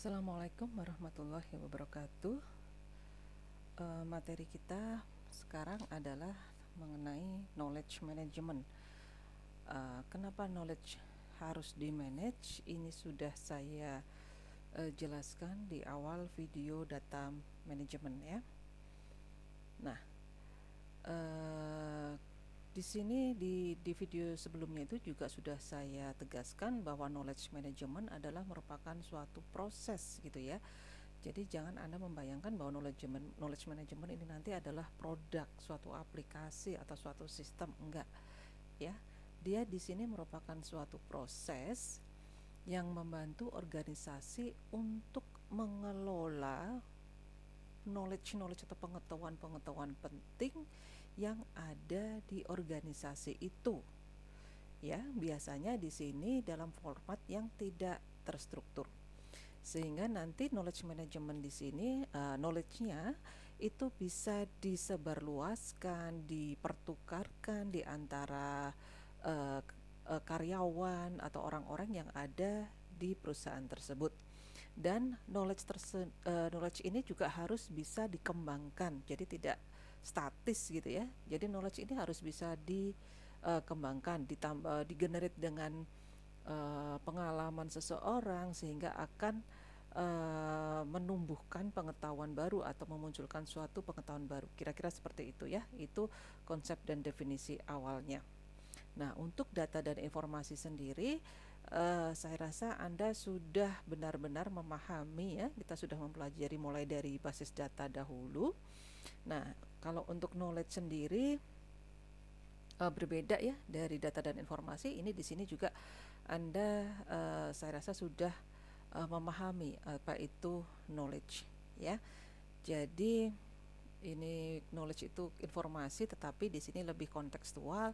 Assalamualaikum warahmatullahi wabarakatuh. Materi kita sekarang adalah mengenai knowledge management. Kenapa knowledge harus di-manage? Ini sudah saya jelaskan di awal video data management ya. Nah, di sini di video sebelumnya itu juga sudah saya tegaskan bahwa knowledge management adalah merupakan suatu proses gitu ya. Jadi jangan Anda membayangkan bahwa knowledge management ini nanti adalah produk, suatu aplikasi atau suatu sistem, enggak ya. Dia di sini merupakan suatu proses yang membantu organisasi untuk mengelola knowledge atau pengetahuan penting yang ada di organisasi itu. Ya, biasanya di sini dalam format yang tidak terstruktur. Sehingga nanti knowledge management di sini knowledge-nya itu bisa disebarluaskan, dipertukarkan di antara karyawan atau orang-orang yang ada di perusahaan tersebut. Dan knowledge ini juga harus bisa dikembangkan, jadi tidak statis gitu ya. Jadi knowledge ini harus bisa dikembangkan, digenerate dengan pengalaman seseorang sehingga akan menumbuhkan pengetahuan baru atau memunculkan suatu pengetahuan baru. Kira-kira seperti itu ya. Itu konsep dan definisi awalnya. Nah, untuk data dan informasi sendiri, saya rasa Anda sudah benar-benar memahami ya. Kita sudah mempelajari mulai dari basis data dahulu. Nah, kalau untuk knowledge sendiri berbeda ya dari data dan informasi. Ini di sini juga Anda saya rasa sudah memahami apa itu knowledge ya. Jadi ini knowledge itu informasi, tetapi di sini lebih kontekstual,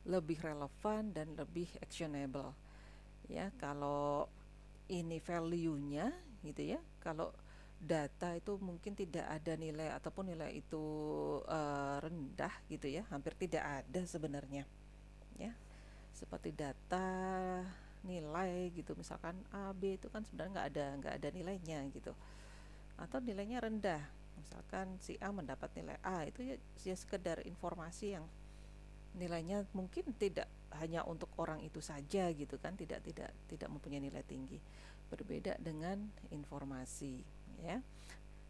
lebih relevan dan lebih actionable. Ya, kalau ini value-nya gitu ya. Kalau data itu mungkin tidak ada nilai ataupun nilai itu rendah gitu ya, hampir tidak ada sebenarnya ya. Seperti data nilai gitu, misalkan A B itu kan sebenarnya nggak ada nilainya gitu, atau nilainya rendah, misalkan si A mendapat nilai A, itu ya sekedar informasi yang nilainya mungkin tidak hanya untuk orang itu saja gitu kan, tidak mempunyai nilai tinggi. Berbeda dengan informasi ya.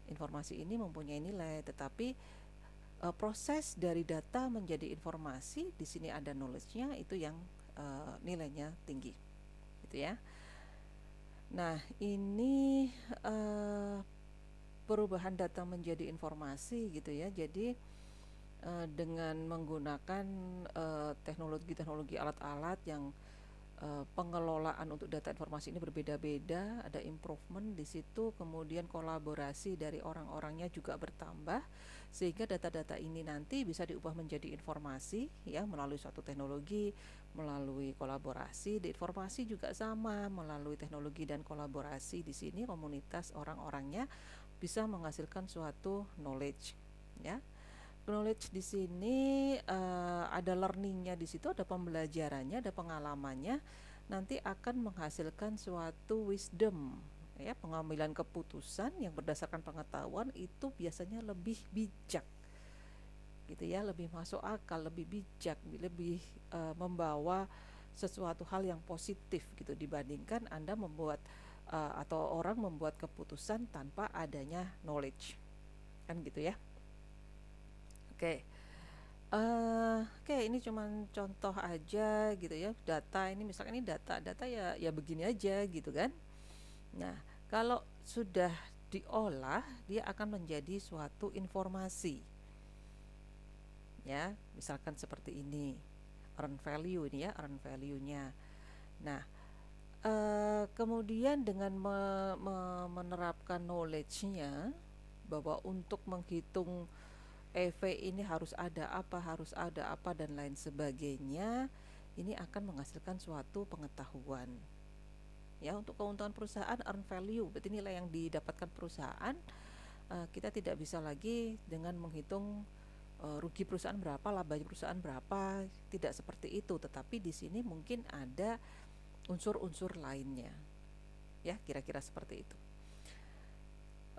Informasi ini mempunyai nilai, tetapi proses dari data menjadi informasi, di sini ada knowledge-nya, itu yang nilainya tinggi gitu ya. Nah, ini perubahan data menjadi informasi gitu ya. Jadi dengan menggunakan teknologi alat-alat yang pengelolaan untuk data informasi ini berbeda-beda, ada improvement di situ, kemudian kolaborasi dari orang-orangnya juga bertambah, sehingga data-data ini nanti bisa diubah menjadi informasi ya, melalui suatu teknologi, melalui kolaborasi. Di informasi juga sama, melalui teknologi dan kolaborasi. Di sini komunitas orang-orangnya bisa menghasilkan suatu knowledge ya. Knowledge di sini ada learningnya, di situ ada pembelajarannya, ada pengalamannya, nanti akan menghasilkan suatu wisdom ya, pengambilan keputusan yang berdasarkan pengetahuan itu biasanya lebih bijak gitu ya, lebih masuk akal, lebih bijak, lebih membawa sesuatu hal yang positif gitu, dibandingkan Anda membuat atau orang membuat keputusan tanpa adanya knowledge kan gitu ya. Oke, ini cuman contoh aja gitu ya. Data ini misalkan ini data ya begini aja gitu kan. Nah, kalau sudah diolah, dia akan menjadi suatu informasi. Ya, misalkan seperti ini. Earn value ini ya, earn value-nya. Nah, kemudian dengan menerapkan knowledge-nya bahwa untuk menghitung EV ini harus ada apa dan lain sebagainya, ini akan menghasilkan suatu pengetahuan ya. Untuk keuntungan perusahaan, earn value berarti nilai yang didapatkan perusahaan. Kita tidak bisa lagi dengan menghitung rugi perusahaan berapa, laba perusahaan berapa, tidak seperti itu, tetapi di sini mungkin ada unsur-unsur lainnya ya, kira-kira seperti itu.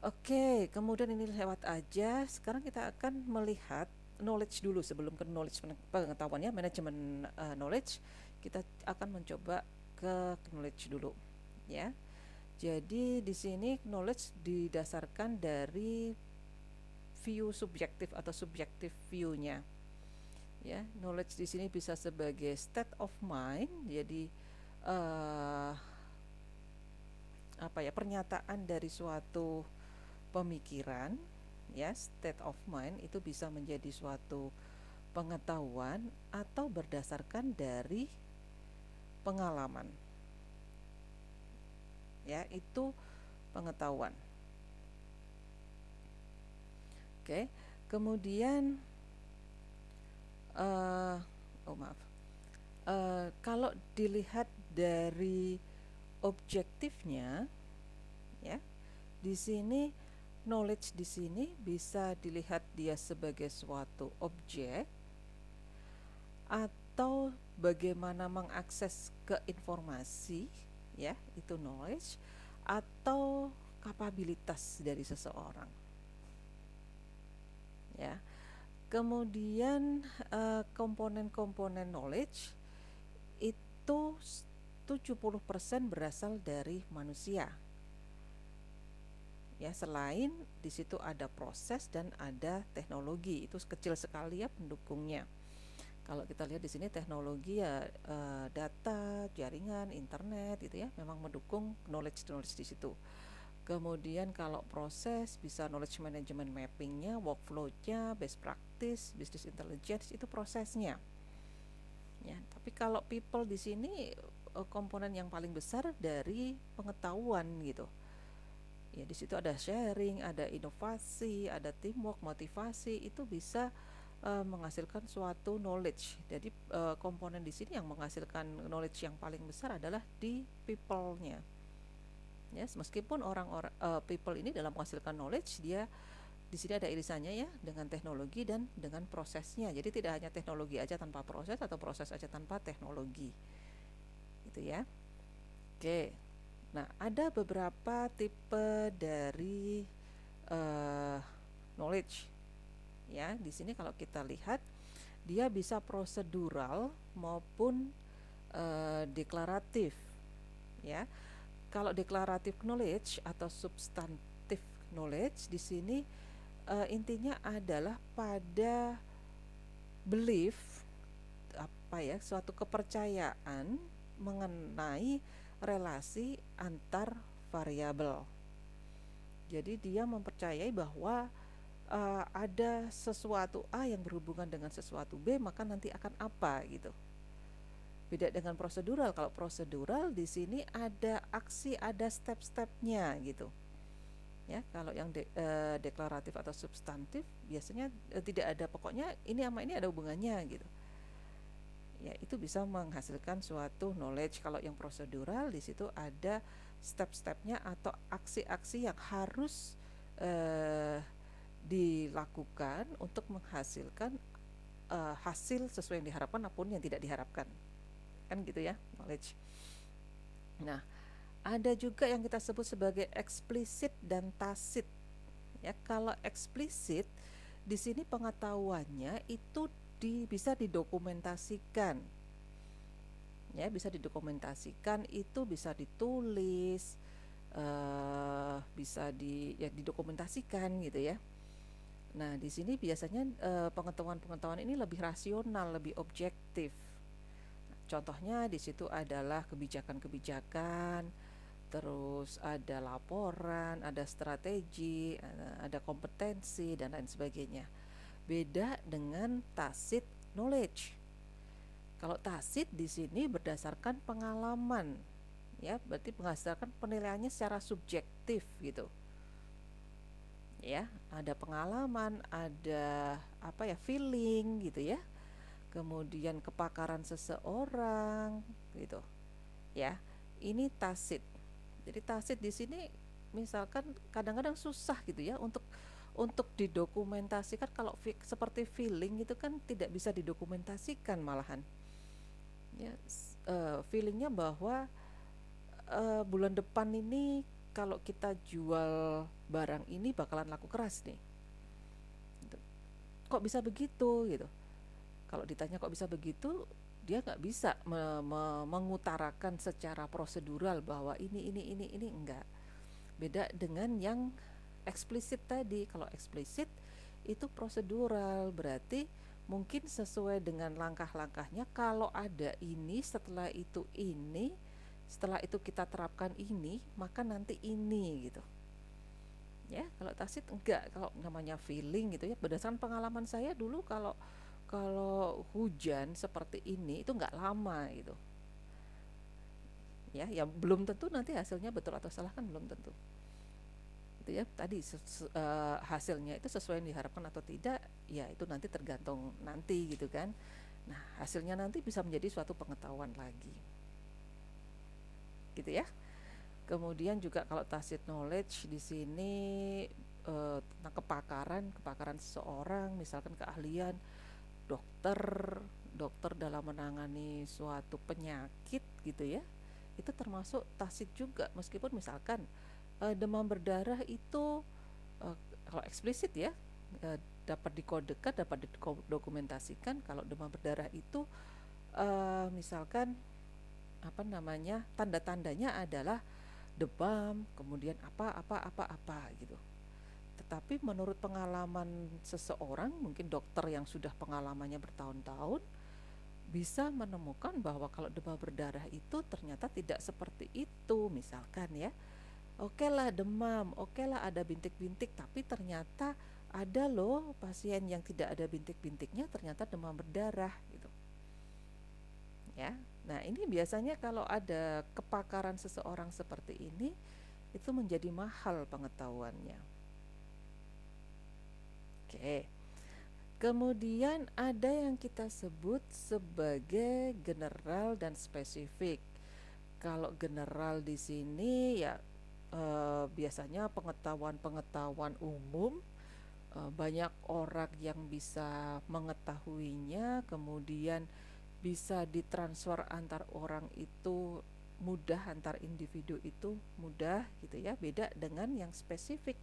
Oke, kemudian ini lewat aja. Sekarang kita akan melihat knowledge dulu sebelum ke knowledge pengetahuan ya, manajemen knowledge. Kita akan mencoba ke knowledge dulu, ya. Jadi di sini knowledge didasarkan dari view subjektif atau subjektif view-nya. Ya, knowledge di sini bisa sebagai state of mind. Jadi uh, apa ya, pernyataan dari suatu pemikiran, ya, state of mind itu bisa menjadi suatu pengetahuan atau berdasarkan dari pengalaman, ya, itu pengetahuan. Oke, kemudian oh maaf, kalau dilihat dari objektifnya, ya, di sini knowledge di sini bisa dilihat dia sebagai suatu objek atau bagaimana mengakses ke informasi, ya, itu knowledge, atau kapabilitas dari seseorang, ya. Kemudian komponen-komponen knowledge itu 70% berasal dari manusia. Ya, selain di situ ada proses dan ada teknologi, itu kecil sekali ya pendukungnya. Kalau kita lihat di sini teknologi ya, data, jaringan, internet gitu ya, memang mendukung knowledge di situ. Kemudian kalau proses bisa knowledge management mappingnya, workflow-nya, best practice, business intelligence itu prosesnya. Ya, tapi kalau people di sini komponen yang paling besar dari pengetahuan gitu. Ya, di situ ada sharing, ada inovasi, ada teamwork, motivasi, itu bisa menghasilkan suatu knowledge. Jadi komponen di sini yang menghasilkan knowledge yang paling besar adalah di people-nya. Ya, meskipun orang-orang people ini dalam menghasilkan knowledge, dia di sini ada irisannya ya dengan teknologi dan dengan prosesnya. Jadi tidak hanya teknologi aja tanpa proses atau proses aja tanpa teknologi. Itu ya. Oke. Nah, ada beberapa tipe dari knowledge. Ya, di sini kalau kita lihat dia bisa prosedural maupun deklaratif. Ya. Kalau deklaratif knowledge atau substantif knowledge di sini intinya adalah pada belief, apa ya, suatu kepercayaan mengenai relasi antar variabel. Jadi dia mempercayai bahwa ada sesuatu A yang berhubungan dengan sesuatu B, maka nanti akan apa gitu. Beda dengan prosedural. Kalau prosedural di sini ada aksi, ada step-stepnya gitu. Ya, kalau yang deklaratif atau substantif biasanya tidak ada, pokoknya ini sama ini ada hubungannya gitu. Ya, itu bisa menghasilkan suatu knowledge. Kalau yang prosedural di situ ada step-stepnya atau aksi-aksi yang harus dilakukan untuk menghasilkan hasil sesuai yang diharapkan maupun yang tidak diharapkan. Kan gitu ya, knowledge. Nah, ada juga yang kita sebut sebagai eksplisit dan tasit. Ya, kalau eksplisit di sini pengetahuannya itu bisa didokumentasikan. Ya, bisa didokumentasikan, itu bisa ditulis, bisa didokumentasikan gitu ya. Nah, di sini biasanya pengetahuan-pengetahuan ini lebih rasional, lebih objektif. Contohnya di situ adalah kebijakan-kebijakan, terus ada laporan, ada strategi, ada kompetensi dan lain sebagainya. Beda dengan tacit knowledge. Kalau tacit di sini berdasarkan pengalaman, ya, berarti berdasarkan penilaiannya secara subjektif gitu. Ya, ada pengalaman, ada apa ya, feeling gitu ya. Kemudian kepakaran seseorang gitu. Ya, ini tacit. Jadi tacit di sini misalkan kadang-kadang susah gitu ya untuk didokumentasikan. Kalau seperti feeling itu kan tidak bisa didokumentasikan malahan. Ya, feelingnya bahwa bulan depan ini kalau kita jual barang ini bakalan laku keras nih. Gitu. Kok bisa begitu gitu? Kalau ditanya kok bisa begitu, dia nggak bisa mengutarakan secara prosedural bahwa ini enggak. Beda dengan yang eksplisit tadi. Kalau eksplisit itu prosedural, berarti mungkin sesuai dengan langkah-langkahnya. Kalau ada ini, setelah itu ini, setelah itu kita terapkan ini, maka nanti ini gitu. Ya, kalau tacit enggak. Kalau namanya feeling gitu ya, berdasarkan pengalaman saya dulu, kalau kalau hujan seperti ini itu nggak lama gitu. Ya belum tentu nanti hasilnya betul atau salah, kan belum tentu. Itu ya tadi hasilnya itu sesuai yang diharapkan atau tidak, ya itu nanti tergantung nanti gitu kan. Nah, hasilnya nanti bisa menjadi suatu pengetahuan lagi. Gitu ya. Kemudian juga kalau tacit knowledge di sini tentang kepakaran seseorang, misalkan keahlian dokter dokter dalam menangani suatu penyakit gitu ya, itu termasuk tacit juga. Meskipun misalkan demam berdarah itu kalau eksplisit ya, dapat dikodekan, dapat didokumentasikan. Kalau demam berdarah itu misalkan apa namanya, tanda-tandanya adalah demam, kemudian apa gitu. Tetapi menurut pengalaman seseorang, mungkin dokter yang sudah pengalamannya bertahun-tahun, bisa menemukan bahwa kalau demam berdarah itu ternyata tidak seperti itu. Misalkan ya, oke lah demam, oke lah ada bintik-bintik, tapi ternyata ada loh pasien yang tidak ada bintik-bintiknya, ternyata demam berdarah gitu. Ya, nah ini biasanya kalau ada kepakaran seseorang seperti ini, itu menjadi mahal pengetahuannya. Oke. Kemudian ada yang kita sebut sebagai general dan spesifik. Kalau general di sini ya biasanya pengetahuan-pengetahuan umum, banyak orang yang bisa mengetahuinya, kemudian bisa ditransfer antar orang itu mudah, antar individu itu mudah gitu ya. Beda dengan yang spesifik.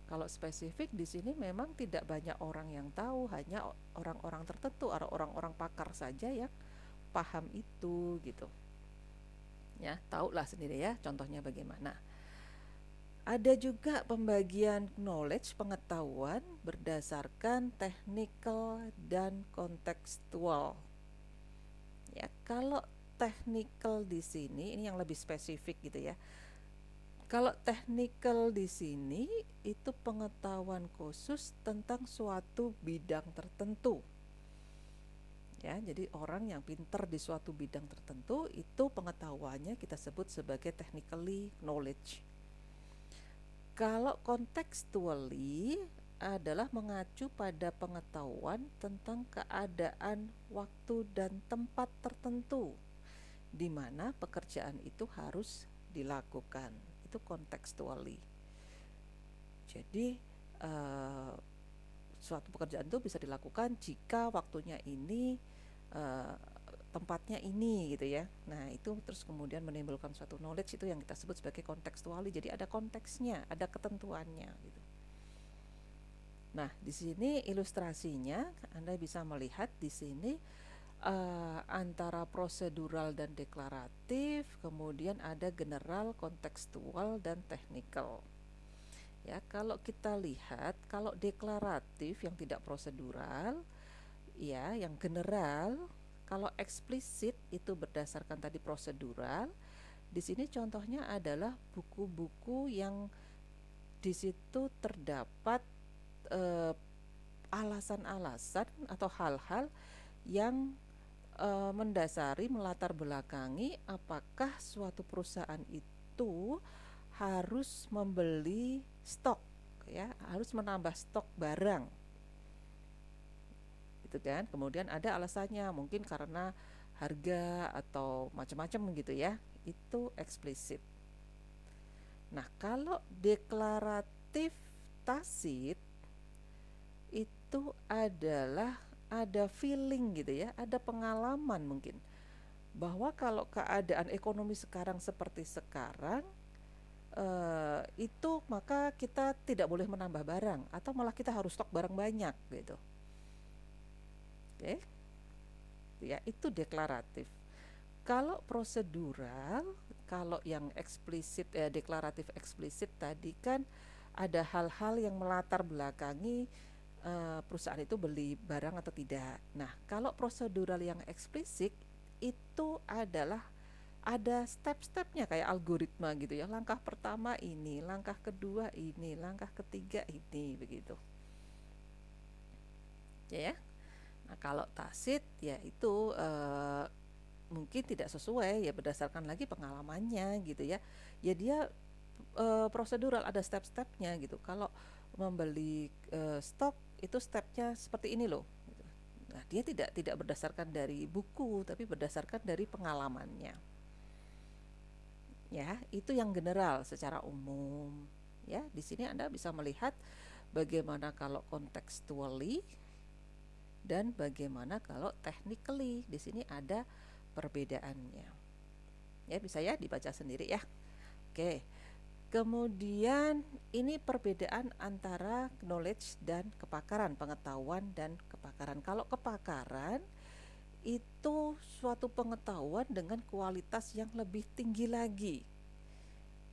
Kalau spesifik di sini memang tidak banyak orang yang tahu, hanya orang-orang tertentu atau orang-orang pakar saja yang paham itu gitu. Ya, tahulah sendiri ya contohnya bagaimana. Ada juga pembagian knowledge, pengetahuan berdasarkan technical dan kontekstual. Ya, kalau technical di sini ini yang lebih spesifik gitu ya. Kalau technical di sini itu pengetahuan khusus tentang suatu bidang tertentu. Ya, jadi orang yang pintar di suatu bidang tertentu itu pengetahuannya kita sebut sebagai technically knowledge. Kalau contextually adalah mengacu pada pengetahuan tentang keadaan, waktu dan tempat tertentu di mana pekerjaan itu harus dilakukan. Itu contextually. Jadi suatu pekerjaan itu bisa dilakukan jika waktunya ini, tempatnya ini gitu ya. Nah itu terus kemudian menimbulkan suatu knowledge, itu yang kita sebut sebagai contextually. Jadi ada konteksnya, ada ketentuannya gitu. Nah di sini ilustrasinya Anda bisa melihat di sini antara prosedural dan deklaratif, kemudian ada general, kontekstual dan technical. Ya, kalau kita lihat, kalau deklaratif yang tidak prosedural, ya, yang general, kalau eksplisit itu berdasarkan tadi prosedural. Di sini contohnya adalah buku-buku yang di situ terdapat alasan-alasan atau hal-hal yang mendasari, melatar belakangi apakah suatu perusahaan itu harus membeli stok, ya, harus menambah stok barang, gitu kan. Kemudian ada alasannya, mungkin karena harga atau macam-macam gitu ya, itu eksplisit. Nah, kalau deklaratif tacit itu adalah ada feeling gitu ya, ada pengalaman mungkin bahwa kalau keadaan ekonomi sekarang seperti sekarang, itu maka kita tidak boleh menambah barang atau malah kita harus stok barang banyak gitu. Oke, ya itu deklaratif. Kalau prosedural, kalau yang eksplisit, deklaratif eksplisit tadi kan ada hal-hal yang melatar belakangi perusahaan itu beli barang atau tidak. Nah, kalau prosedural yang eksplisit itu adalah ada step-stepnya kayak algoritma gitu ya. Langkah pertama ini, langkah kedua ini, langkah ketiga ini, begitu. Ya. Nah, kalau tacit ya itu mungkin tidak sesuai ya berdasarkan lagi pengalamannya gitu ya. Ya dia prosedural ada step-stepnya gitu. Kalau membeli stok itu stepnya seperti ini loh. Gitu. Nah, dia tidak berdasarkan dari buku tapi berdasarkan dari pengalamannya. Ya, itu yang general secara umum. Ya, di sini Anda bisa melihat bagaimana kalau contextually dan bagaimana kalau technically. Di sini ada perbedaannya. Ya, bisa ya dibaca sendiri ya. Oke. Kemudian ini perbedaan antara knowledge dan kepakaran, pengetahuan dan kepakaran. Kalau kepakaran itu suatu pengetahuan dengan kualitas yang lebih tinggi lagi.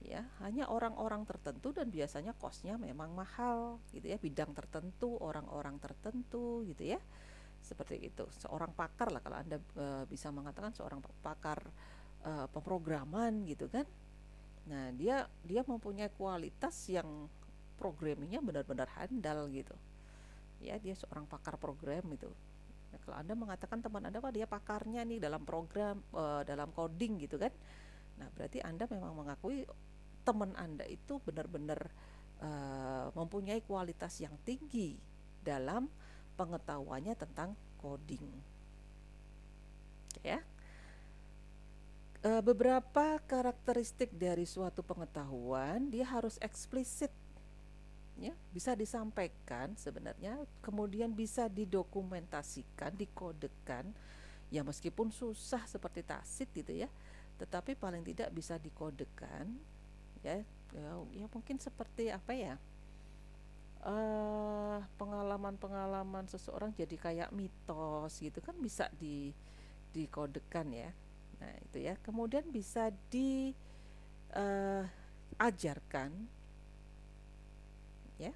Ya, hanya orang-orang tertentu dan biasanya kosnya memang mahal gitu ya, bidang tertentu, orang-orang tertentu gitu ya. Seperti itu. Seorang pakar lah kalau Anda bisa mengatakan seorang pakar pemrograman gitu kan. Nah, dia mempunyai kualitas yang programmingnya benar-benar handal gitu. Ya, dia seorang pakar program itu. Nah, kalau Anda mengatakan teman Anda dia pakarnya nih dalam program, dalam coding gitu kan. Nah, berarti Anda memang mengakui teman Anda itu benar-benar mempunyai kualitas yang tinggi dalam pengetahuannya tentang coding. Ya. Beberapa karakteristik dari suatu pengetahuan dia harus eksplisit, ya, bisa disampaikan sebenarnya, kemudian bisa didokumentasikan, dikodekan, ya meskipun susah seperti tacit gitu ya, tetapi paling tidak bisa dikodekan, ya, ya mungkin seperti apa ya, pengalaman-pengalaman seseorang jadi kayak mitos gitu kan bisa dikodekan ya. Nah, itu ya. Kemudian bisa diajarkan ya.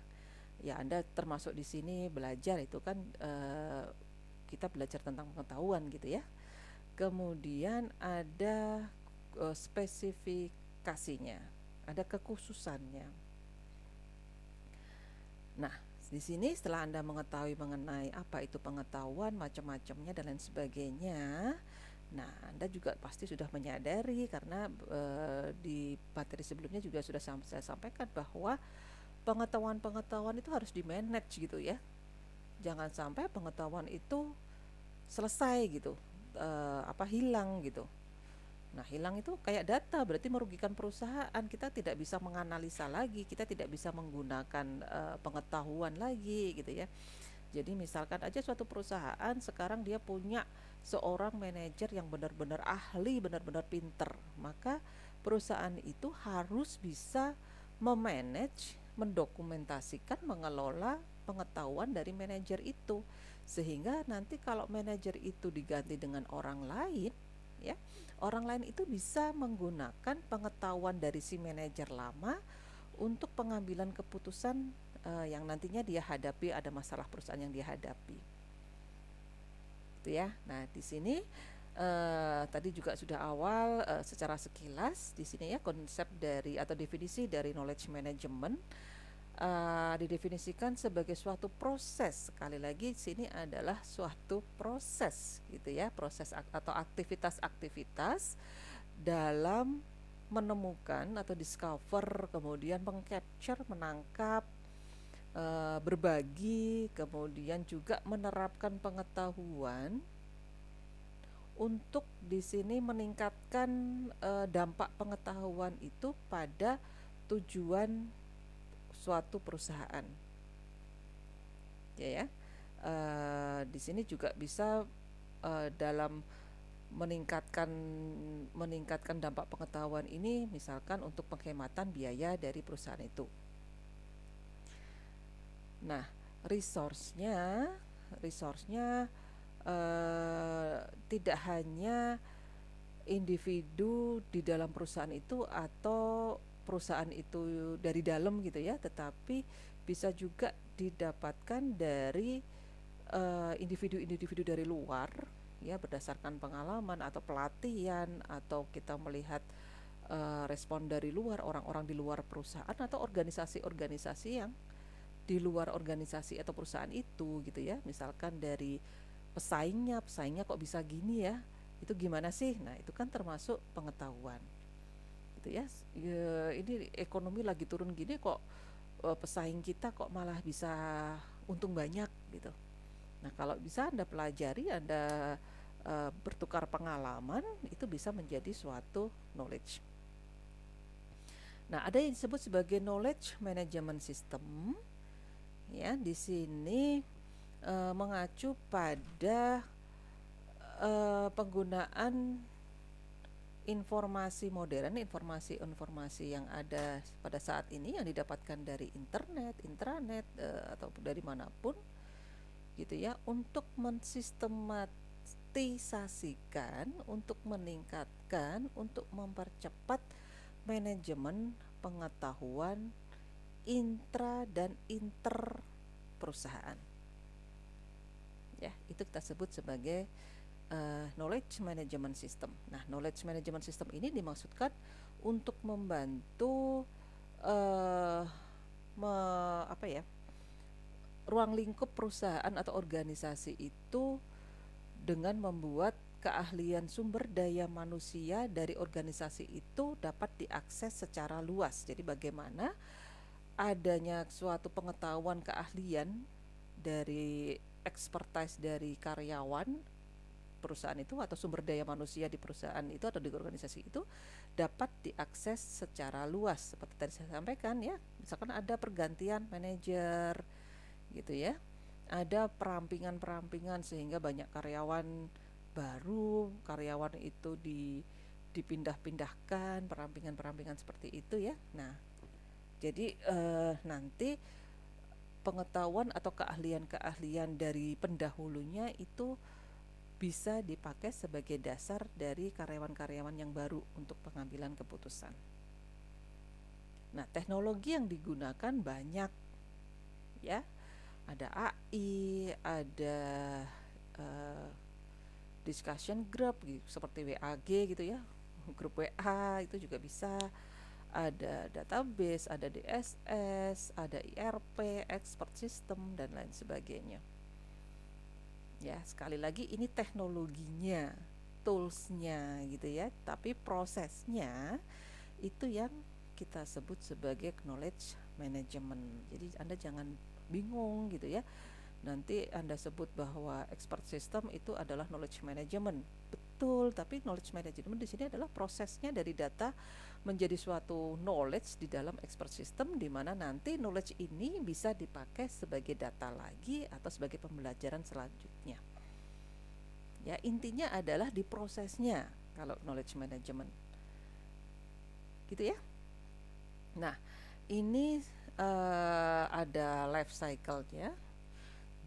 Ya, Anda termasuk di sini belajar itu kan kita belajar tentang pengetahuan gitu ya. Kemudian ada spesifikasinya, ada kekhususannya. Nah, di sini setelah Anda mengetahui mengenai apa itu pengetahuan, macam-macamnya dan lain sebagainya, nah Anda juga pasti sudah menyadari karena di materi sebelumnya juga sudah saya sampaikan bahwa pengetahuan-pengetahuan itu harus di-manage gitu ya. Jangan sampai pengetahuan itu selesai gitu, hilang gitu. Nah, hilang itu kayak data, berarti merugikan perusahaan. Kita tidak bisa menganalisa lagi, kita tidak bisa menggunakan pengetahuan lagi gitu ya. Jadi misalkan aja suatu perusahaan sekarang dia punya seorang manajer yang benar-benar ahli, benar-benar pinter, maka perusahaan itu harus bisa memanage, mendokumentasikan, mengelola pengetahuan dari manajer itu, sehingga nanti kalau manajer itu diganti dengan orang lain, ya, orang lain itu bisa menggunakan pengetahuan dari si manajer lama untuk pengambilan keputusan yang nantinya dia hadapi, ada masalah perusahaan yang dia hadapi. Itu ya. Nah, di sini tadi juga sudah awal secara sekilas di sini ya konsep dari atau definisi dari knowledge management didefinisikan sebagai suatu proses. Sekali lagi sini adalah suatu proses gitu ya, proses atau aktivitas-aktivitas dalam menemukan atau discover, kemudian mengcapture, menangkap, berbagi, kemudian juga menerapkan pengetahuan untuk di sini meningkatkan dampak pengetahuan itu pada tujuan suatu perusahaan. Ya. Di sini juga bisa dalam meningkatkan meningkatkan dampak pengetahuan ini misalkan untuk penghematan biaya dari perusahaan itu. Nah, resource-nya tidak hanya individu di dalam perusahaan itu atau perusahaan itu dari dalam gitu ya, tetapi bisa juga didapatkan dari individu-individu dari luar ya, berdasarkan pengalaman atau pelatihan, atau kita melihat respon dari luar, orang-orang di luar perusahaan atau organisasi-organisasi yang di luar organisasi atau perusahaan itu gitu ya. Misalkan dari pesaingnya kok bisa gini ya, itu gimana sih. Nah, itu kan termasuk pengetahuan gitu ya. Ini ekonomi lagi turun gini kok, pesaing kita kok malah bisa untung banyak gitu. Nah, kalau bisa Anda pelajari, Anda bertukar pengalaman, itu bisa menjadi suatu knowledge. Nah, ada yang disebut sebagai knowledge management system. Ya, di sini mengacu pada penggunaan informasi modern, informasi yang ada pada saat ini yang didapatkan dari internet, intranet, atau dari manapun gitu ya, untuk mensistematisasikan, untuk meningkatkan, untuk mempercepat manajemen pengetahuan intra dan inter perusahaan. Ya, itu kita sebut sebagai knowledge management system. Nah, knowledge management system ini dimaksudkan untuk membantu ruang lingkup perusahaan atau organisasi itu dengan membuat keahlian sumber daya manusia dari organisasi itu dapat diakses secara luas. Jadi bagaimana adanya suatu pengetahuan, keahlian dari expertise dari karyawan perusahaan itu atau sumber daya manusia di perusahaan itu atau di organisasi itu dapat diakses secara luas. Seperti tadi saya sampaikan ya, misalkan ada pergantian manajer gitu ya, ada perampingan sehingga banyak karyawan baru, karyawan itu dipindah-pindahkan, perampingan seperti itu ya. Nah, jadi nanti pengetahuan atau keahlian-keahlian dari pendahulunya itu bisa dipakai sebagai dasar dari karyawan-karyawan yang baru untuk pengambilan keputusan. Nah, teknologi yang digunakan banyak ya. Ada AI, ada discussion group gitu, seperti WAG gitu ya, grup WA itu juga bisa. Ada database, ada DSS, ada IRP, expert system, dan lain sebagainya. Ya, sekali lagi ini teknologinya, toolsnya gitu ya, tapi prosesnya itu yang kita sebut sebagai knowledge management. Jadi Anda jangan bingung gitu ya, nanti Anda sebut bahwa expert system itu adalah knowledge management. Betul, tapi knowledge management di sini adalah prosesnya dari data menjadi suatu knowledge di dalam expert system, di mana nanti knowledge ini bisa dipakai sebagai data lagi atau sebagai pembelajaran selanjutnya. Ya, intinya adalah di prosesnya kalau knowledge management. Gitu ya. Nah, ini ada life cycle-nya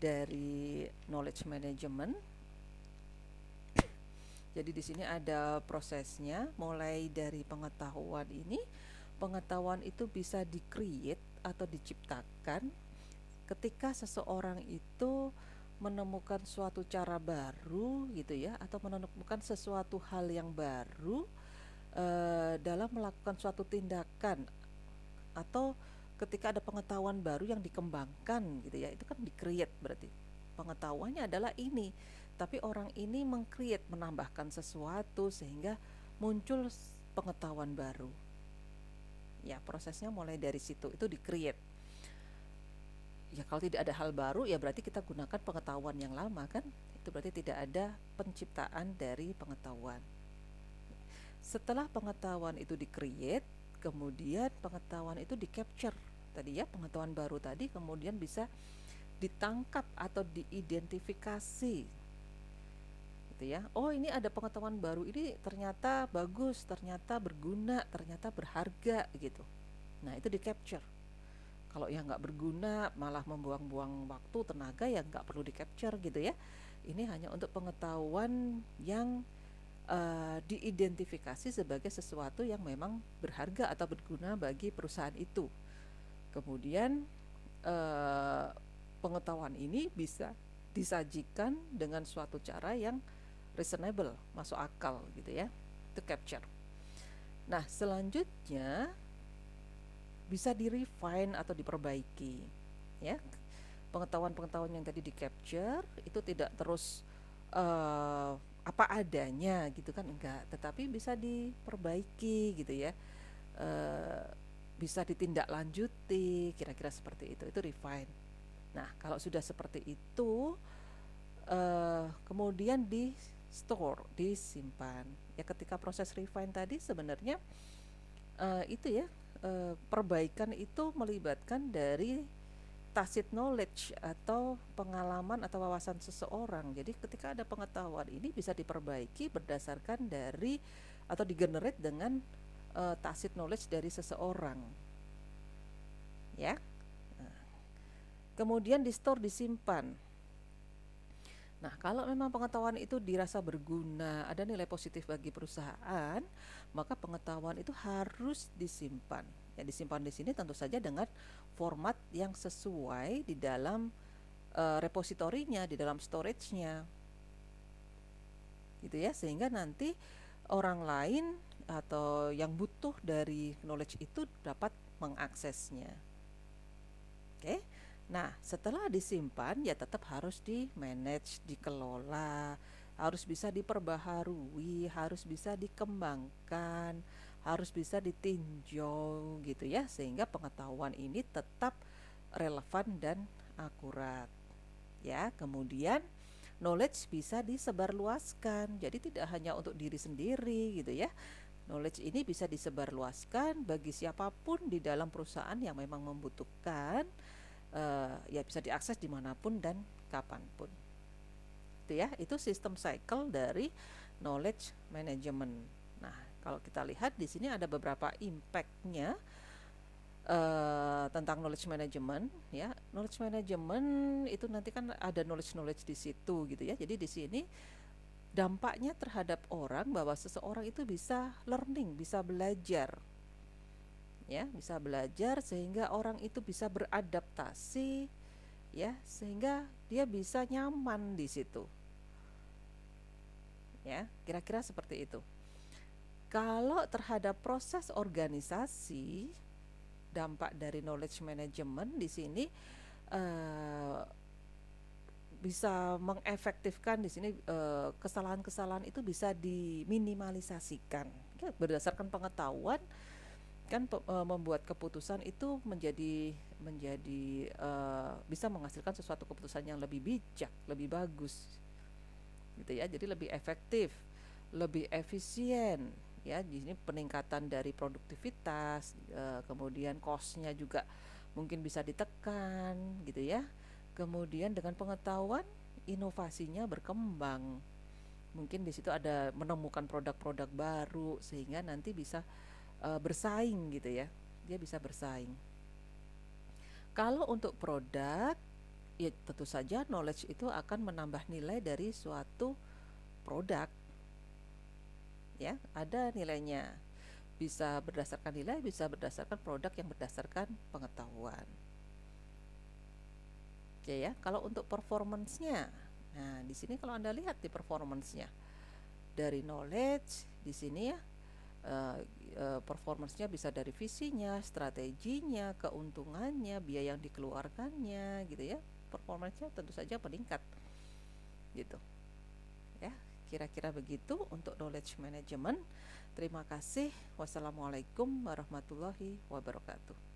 dari knowledge management. Jadi di sini ada prosesnya, mulai dari pengetahuan ini. Pengetahuan itu bisa di-create atau diciptakan ketika seseorang itu menemukan suatu cara baru gitu ya, atau menemukan sesuatu hal yang baru dalam melakukan suatu tindakan, atau ketika ada pengetahuan baru yang dikembangkan gitu ya, itu kan di-create. Berarti pengetahuannya adalah ini, tapi orang ini meng-create, menambahkan sesuatu sehingga muncul pengetahuan baru. Ya, prosesnya mulai dari situ, itu di-create. Ya, kalau tidak ada hal baru ya berarti kita gunakan pengetahuan yang lama kan, itu berarti tidak ada penciptaan dari pengetahuan. Setelah pengetahuan itu di-create, kemudian pengetahuan itu di-capture tadi ya, pengetahuan baru tadi kemudian bisa ditangkap atau diidentifikasi gitu ya. Oh, ini ada pengetahuan baru, ini ternyata bagus, ternyata berguna, ternyata berharga gitu. Nah, itu di capture. Kalau yang nggak berguna malah membuang-buang waktu, tenaga, ya nggak perlu di capture gitu ya. Ini hanya untuk pengetahuan yang diidentifikasi sebagai sesuatu yang memang berharga atau berguna bagi perusahaan itu. Kemudian pengetahuan ini bisa disajikan dengan suatu cara yang reasonable, masuk akal gitu ya. Itu capture. Nah, selanjutnya bisa di-refine atau diperbaiki ya. Pengetahuan-pengetahuan yang tadi di capture itu tidak terus apa adanya gitu kan, enggak, tetapi bisa diperbaiki gitu ya. uh, Bisa ditindaklanjuti, kira-kira seperti itu refine. Nah, kalau sudah seperti itu kemudian di store, disimpan ya. Ketika proses refine tadi sebenarnya itu ya, perbaikan itu melibatkan dari tacit knowledge atau pengalaman atau wawasan seseorang. Jadi ketika ada pengetahuan ini bisa diperbaiki berdasarkan dari atau digenerate dengan tacit knowledge dari seseorang ya. Nah, kemudian di store, disimpan. Nah, kalau memang pengetahuan itu dirasa berguna, ada nilai positif bagi perusahaan, maka pengetahuan itu harus disimpan. Ya, disimpan di sini tentu saja dengan format yang sesuai di dalam repositorinya, di dalam storage-nya. Gitu ya, sehingga nanti orang lain atau yang butuh dari knowledge itu dapat mengaksesnya. Oke. Nah, setelah disimpan ya tetap harus di-manage, dikelola, harus bisa diperbaharui, harus bisa dikembangkan, harus bisa ditinjau gitu ya, sehingga pengetahuan ini tetap relevan dan akurat. Ya, kemudian knowledge bisa disebarluaskan. Jadi tidak hanya untuk diri sendiri gitu ya. Knowledge ini bisa disebarluaskan bagi siapapun di dalam perusahaan yang memang membutuhkan. Ya bisa diakses dimanapun dan kapanpun. Itu ya, itu sistem cycle dari knowledge management. Nah, kalau kita lihat di sini ada beberapa impact-nya tentang knowledge management ya. Knowledge management itu nanti kan ada knowledge di situ gitu ya. Jadi di sini dampaknya terhadap orang bahwa seseorang itu bisa learning, bisa belajar. Ya, bisa belajar sehingga orang itu bisa beradaptasi ya, sehingga dia bisa nyaman di situ. Ya, kira-kira seperti itu. Kalau terhadap proses organisasi, dampak dari knowledge management di sini bisa mengefektifkan di sini kesalahan-kesalahan itu bisa diminimalisasikan ya, berdasarkan pengetahuan kan membuat keputusan itu menjadi bisa menghasilkan sesuatu keputusan yang lebih bijak, lebih bagus gitu ya. Jadi lebih efektif, lebih efisien ya. Di sini peningkatan dari produktivitas, kemudian cost-nya juga mungkin bisa ditekan gitu ya. Kemudian dengan pengetahuan inovasinya berkembang. Mungkin di situ ada menemukan produk-produk baru sehingga nanti bisa bersaing gitu ya. Dia bisa bersaing. Kalau untuk produk, ya tentu saja knowledge itu akan menambah nilai dari suatu produk. Ya, ada nilainya. Bisa berdasarkan nilai, bisa berdasarkan produk yang berdasarkan pengetahuan. Oke ya, kalau untuk performance-nya. Nah, di sini kalau Anda lihat di performance-nya dari knowledge di sini ya, performance-nya bisa dari visinya, strateginya, keuntungannya, biaya yang dikeluarkannya gitu ya. Performance-nya tentu saja meningkat gitu ya. Kira-kira begitu untuk knowledge management. Terima kasih. Wassalamualaikum warahmatullahi wabarakatuh.